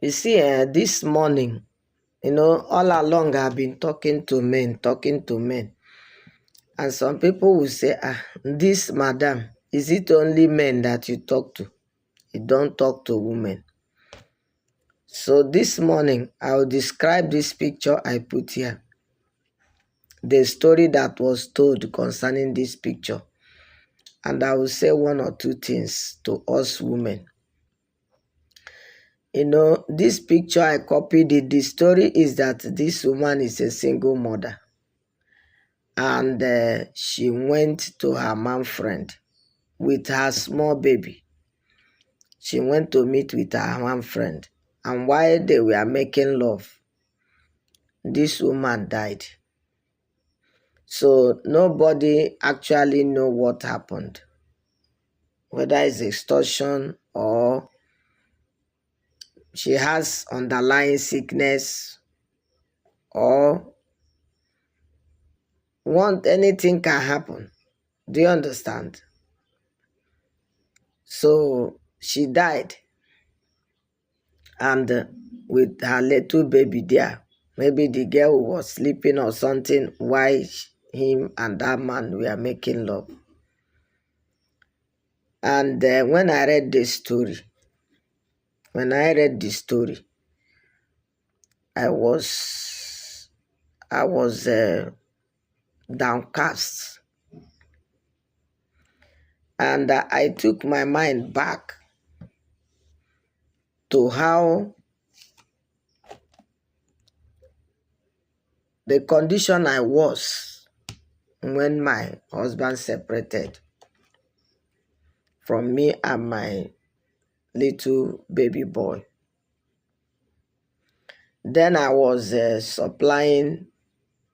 You see, this morning, all along I've been talking to men. And some people will say, this madam, is it only men that you talk to? You don't talk to women. So this morning, I'll describe this picture I put here. The story that was told concerning this picture. And I will say one or two things to us women. This picture I copied it. The story is that this woman is a single mother. And she went to her man friend with her small baby. She went to meet with her man friend. And while they were making love, this woman died. So nobody actually know what happened. Whether it's extortion or she has underlying sickness or anything can happen. Do you understand? So she died, and with her little baby there, maybe the girl was sleeping or something while him and that man were making love. And when I read the story, I was downcast, and I took my mind back to how the condition I was when my husband separated from me and my little baby boy. Then I was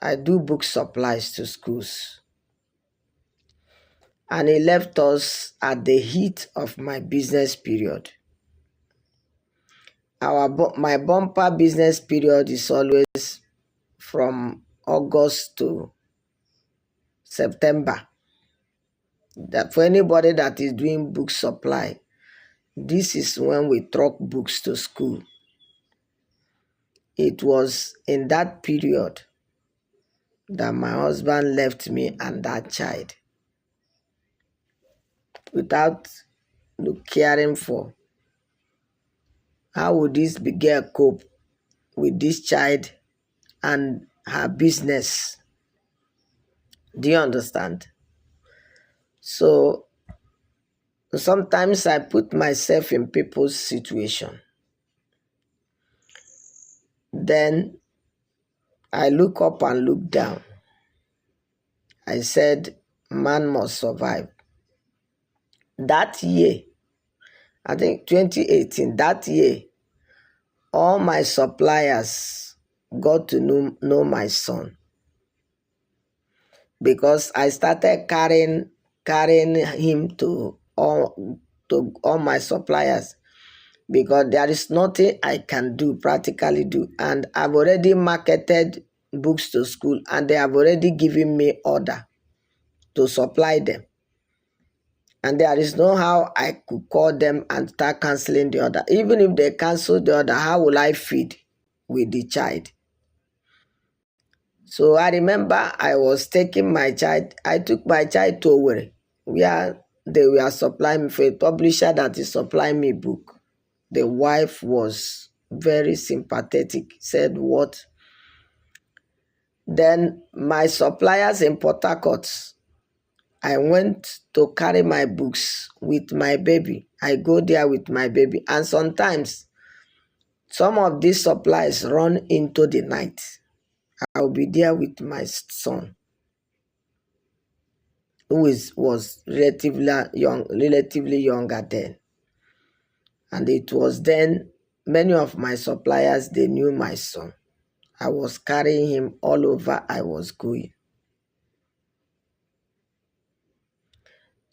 I do book supplies to schools. And he left us at the heat of my business period. My bumper business period is always from August to September. That for anybody that is doing book supply, this is when we truck books to school. It was in that period that my husband left me and that child without caring for how would this girl cope with this child and her business. Do you understand? So sometimes I put myself in people's situation. Then I look up and look down. I said, man must survive. That year, I think 2018, that year, all my suppliers got to know my son. Because I started carrying him to all my suppliers. Because there is nothing I can practically do. And I've already marketed books to school and they have already given me order to supply them. And there is no how I could call them and start canceling the order. Even if they cancel the order, how will I feed with the child? So I remember I was taking my child. I took my child to Owerri, where they were supplying me for a publisher that is supplying me book. The wife was very sympathetic, said what? Then my suppliers in Port Harcourt, I went to carry my books with my baby. I go there with my baby. And sometimes, some of these supplies run into the night. I'll be there with my son, who was relatively younger then. And it was then, many of my suppliers, they knew my son. I was carrying him all over I was going.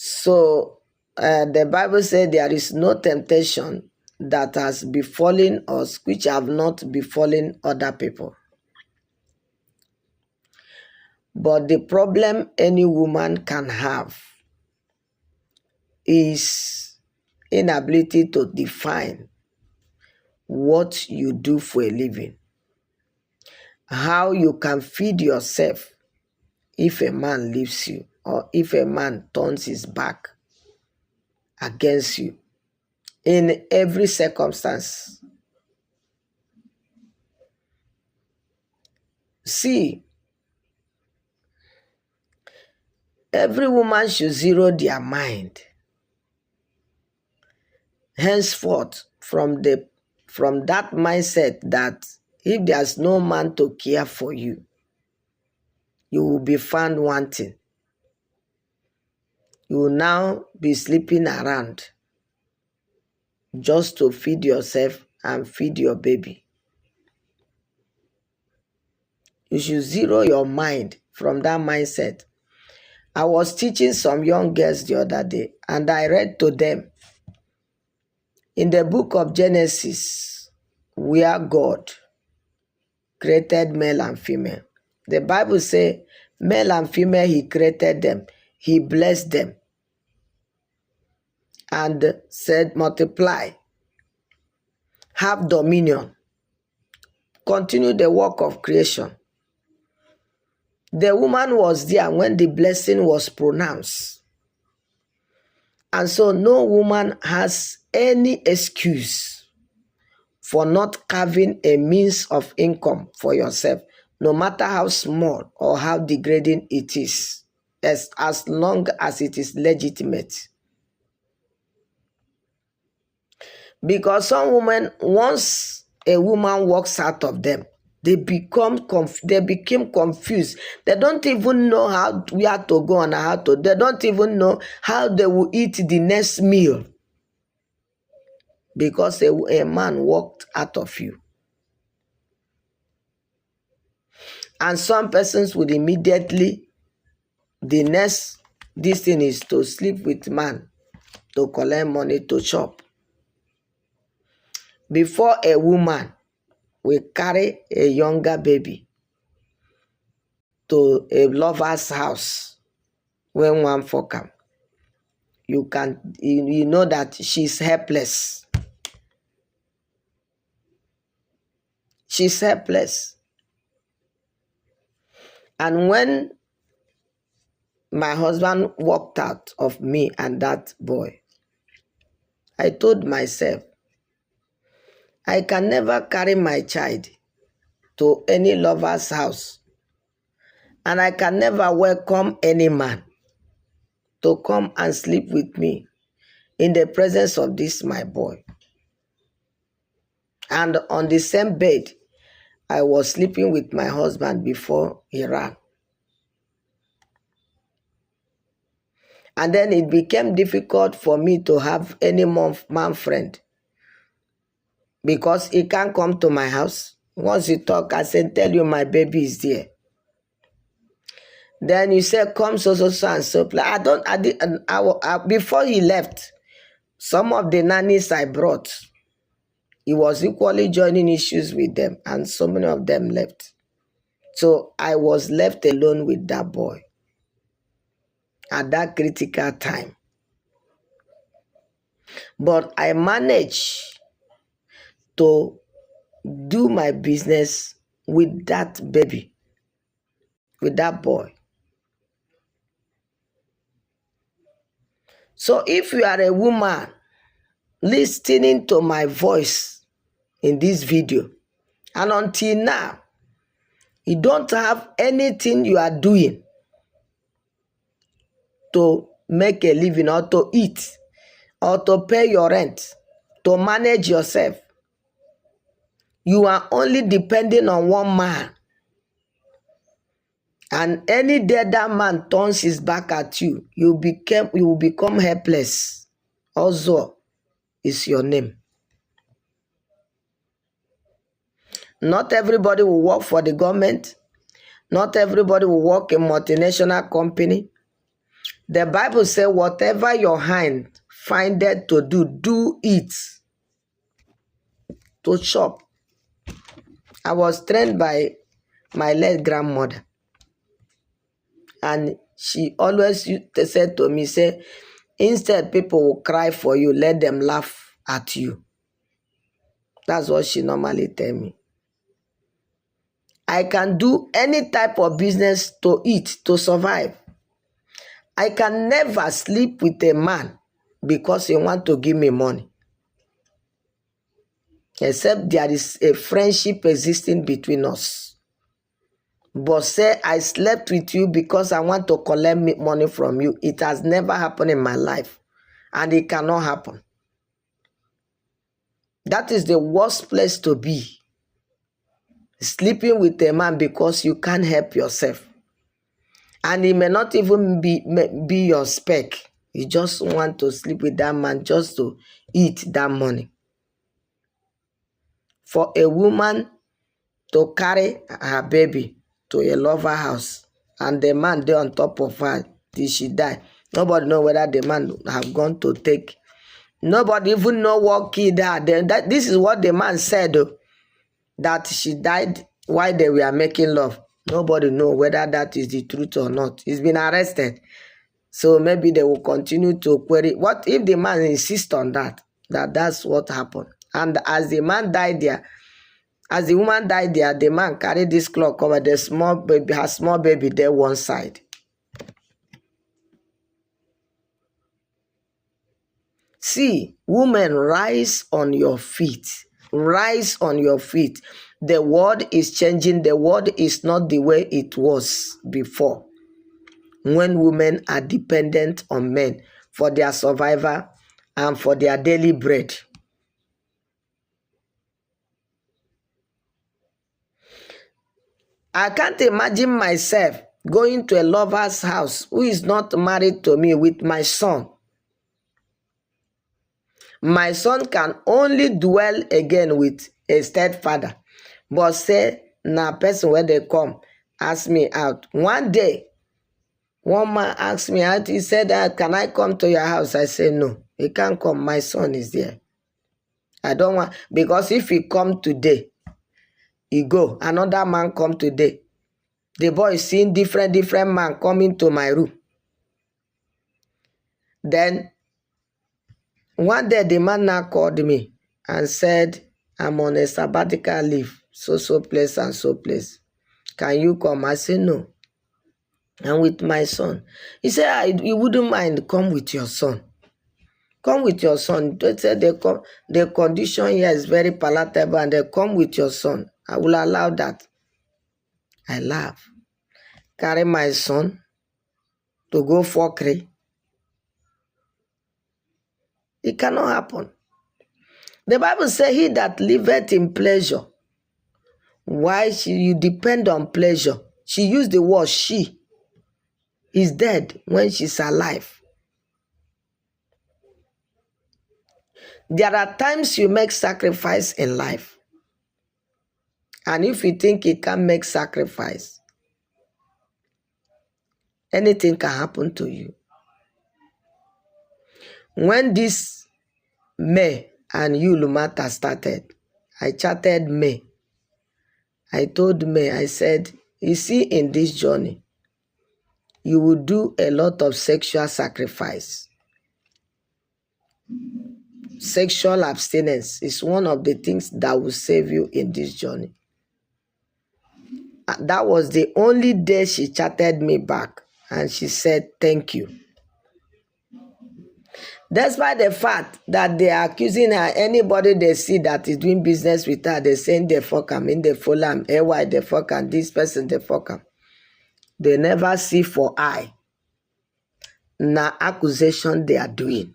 So the Bible said there is no temptation that has befallen us which have not befallen other people. But the problem any woman can have is inability to define what you do for a living, how you can feed yourself if a man leaves you or if a man turns his back against you in every circumstance. See, every woman should zero their mind henceforth from that mindset that if there's no man to care for you, you will be found wanting. You will now be sleeping around just to feed yourself and feed your baby. You should zero your mind from that mindset. I was teaching some young girls the other day, and I read to them in the book of Genesis, where God created male and female. The Bible says, male and female, he created them. He blessed them and said, multiply, have dominion, continue the work of creation. The woman was there when the blessing was pronounced. And so no woman has any excuse for not having a means of income for yourself, no matter how small or how degrading it is, as long as it is legitimate. Because some women, once a woman walks out of them, they became confused. They don't even know where to go and how to. They don't even know how they will eat the next meal. Because a man walked out of you. And some persons would immediately, this thing is to sleep with man, to collect money, to chop. Before a woman will carry a younger baby to a lover's house, when one for come, you know that she's helpless. She's helpless. And when my husband walked out of me and that boy, I told myself, I can never carry my child to any lover's house, and I can never welcome any man to come and sleep with me in the presence of this my boy. And on the same bed, I was sleeping with my husband before he ran. And then it became difficult for me to have any man friend, because he can't come to my house. Once he talk, I said, tell you my baby is there. Then you said, come so and so. Before he left, some of the nannies I brought, he was equally joining issues with them, and so many of them left. So I was left alone with that boy at that critical time. But I managed to do my business with that baby, with that boy. So if you are a woman listening to my voice in this video, and until now, you don't have anything you are doing to make a living or to eat or to pay your rent, to manage yourself, you are only depending on one man. And any day that man turns his back at you, you will become helpless. Also is your name. Not everybody will work for the government. Not everybody will work in multinational company. The Bible says, whatever your hand findeth to do, do it. To chop. I was trained by my late grandmother. And she always said to me, say, instead people will cry for you, let them laugh at you. That's what she normally tell me. I can do any type of business to eat, to survive. I can never sleep with a man because he want to give me money. Except there is a friendship existing between us. But say I slept with you because I want to collect money from you. It has never happened in my life. And it cannot happen. That is the worst place to be. Sleeping with a man because you can't help yourself. And he may not even be your spec. You just want to sleep with that man just to eat that money. For a woman to carry her baby to a lover house and the man there on top of her till she die, nobody know whether the man have gone to take. Nobody even know what killed her. This is what the man said, that she died while they were making love. Nobody know whether that is the truth or not. He's been arrested. So maybe they will continue to query. What if the man insists on that's what happened? And as the man died there, as the woman died there, the man carried this cloth cover the small baby, her small baby there one side. See, women, rise on your feet. Rise on your feet. The world is changing. The world is not the way it was before, when women are dependent on men for their survival and for their daily bread. I can't imagine myself going to a lover's house who is not married to me with my son. My son can only dwell again with a stepfather. But say, na person when they come, ask me out. One day, one man asked me out. He said, can I come to your house? I said, no, he can't come. My son is there. I don't want, because if he come today, he go. Another man come today. The boy is seeing different man coming to my room. Then, one day the man now called me and said, I'm on a sabbatical leave, so place and so place. Can you come? I said, no. And with my son. He said, you wouldn't mind, come with your son. Come with your son. They said the condition here is very palatable and they come with your son. I will allow that. I laugh. Carry my son to go for Kri. It cannot happen. The Bible says, he that liveth in pleasure. Why you depend on pleasure? She used the word she is dead when she's alive. There are times you make sacrifice in life. And if you think you can't make sacrifice, anything can happen to you. When this May and Yulu matter started, I chatted May. I told May, I said, you see, in this journey, you will do a lot of sexual sacrifice. Sexual abstinence is one of the things that will save you in this journey. That was the only day she chatted me back and she said, thank you. Despite the fact that they are accusing her, anybody they see that is doing business with her, they saying they fuck am, in the full am, why they fuck am, this person they fuck am. They never see for eye. Na accusation they are doing.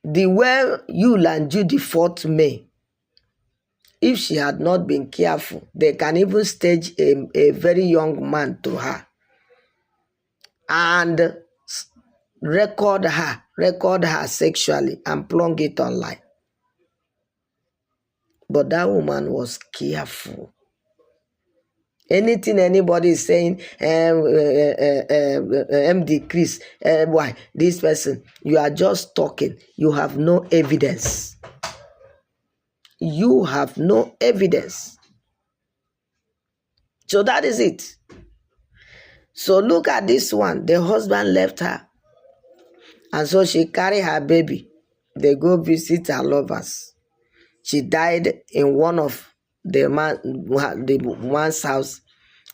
The way you and Judy fought me, if she had not been careful, they can even stage a very young man to her and record her sexually and plunge it online. But that woman was careful. Anything anybody is saying, MD Chris, why this person, you are just talking. You have no evidence. You have no evidence. So that is it. So look at this one. The husband left her. And so she carried her baby They go visit her lovers. She died in one of the man's house,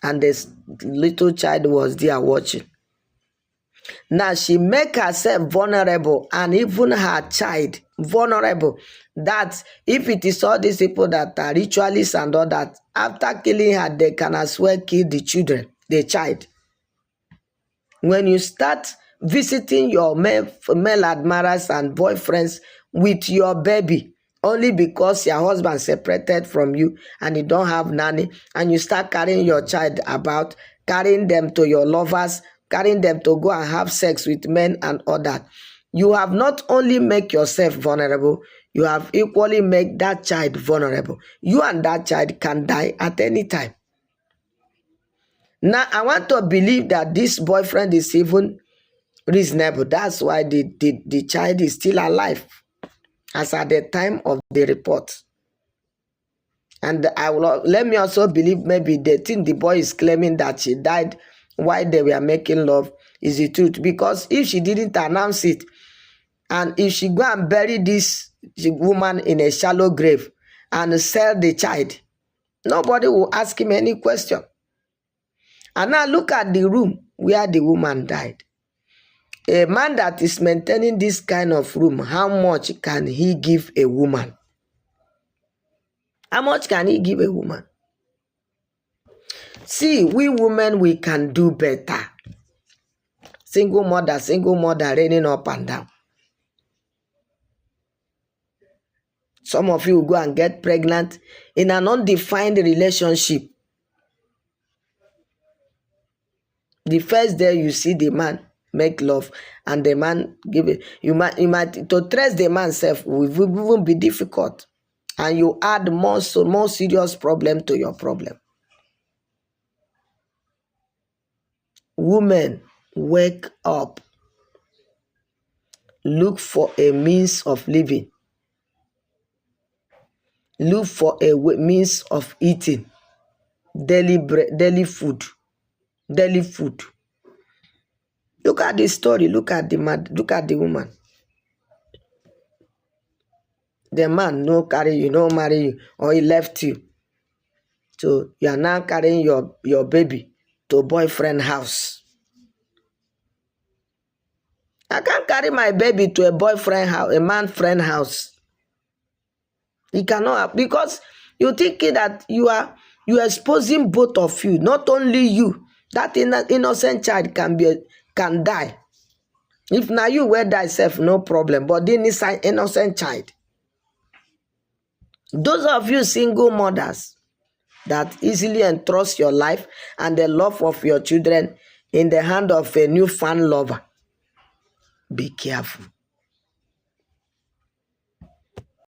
and this little child was there watching. Now she make herself vulnerable, and even her child vulnerable. That if it is all these people that are ritualists and all that, after killing her, they can as well kill the children, the child. When you start visiting your male admirers and boyfriends with your baby, only because your husband separated from you and you don't have nanny, and you start carrying your child about, carrying them to your lovers, carrying them to go and have sex with men and all that, you have not only make yourself vulnerable, you have equally make that child vulnerable. You and that child can die at any time. Now, I want to believe that this boyfriend is even reasonable. That's why the child is still alive as at the time of the report. And let me also believe maybe the thing the boy is claiming that she died while they were making love is the truth. Because if she didn't announce it, and if she go and bury this woman in a shallow grave and sell the child, nobody will ask him any question. And now look at the room where the woman died. A man that is maintaining this kind of room, how much can he give a woman? How much can he give a woman? See, we women, we can do better. Single mother, raining up and down. Some of you will go and get pregnant in an undefined relationship. The first day you see the man make love and the man give it, you might to trace the man self will even be difficult, and you add more serious problem to your problem. Women, wake up. Look for a means of living. Look for a means of eating. Daily food. Look at the story. Look at the man. Look at the woman. The man no carry you, no marry you, or he left you. So you are now carrying your baby to boyfriend house. I can't carry my baby to a boyfriend house, a man friend house. He cannot, because you thinking that you are exposing both of you, not only you. That innocent child can die. If now you were die self, no problem. But then this innocent child. Those of you single mothers that easily entrust your life and the love of your children in the hand of a newfound lover, be careful.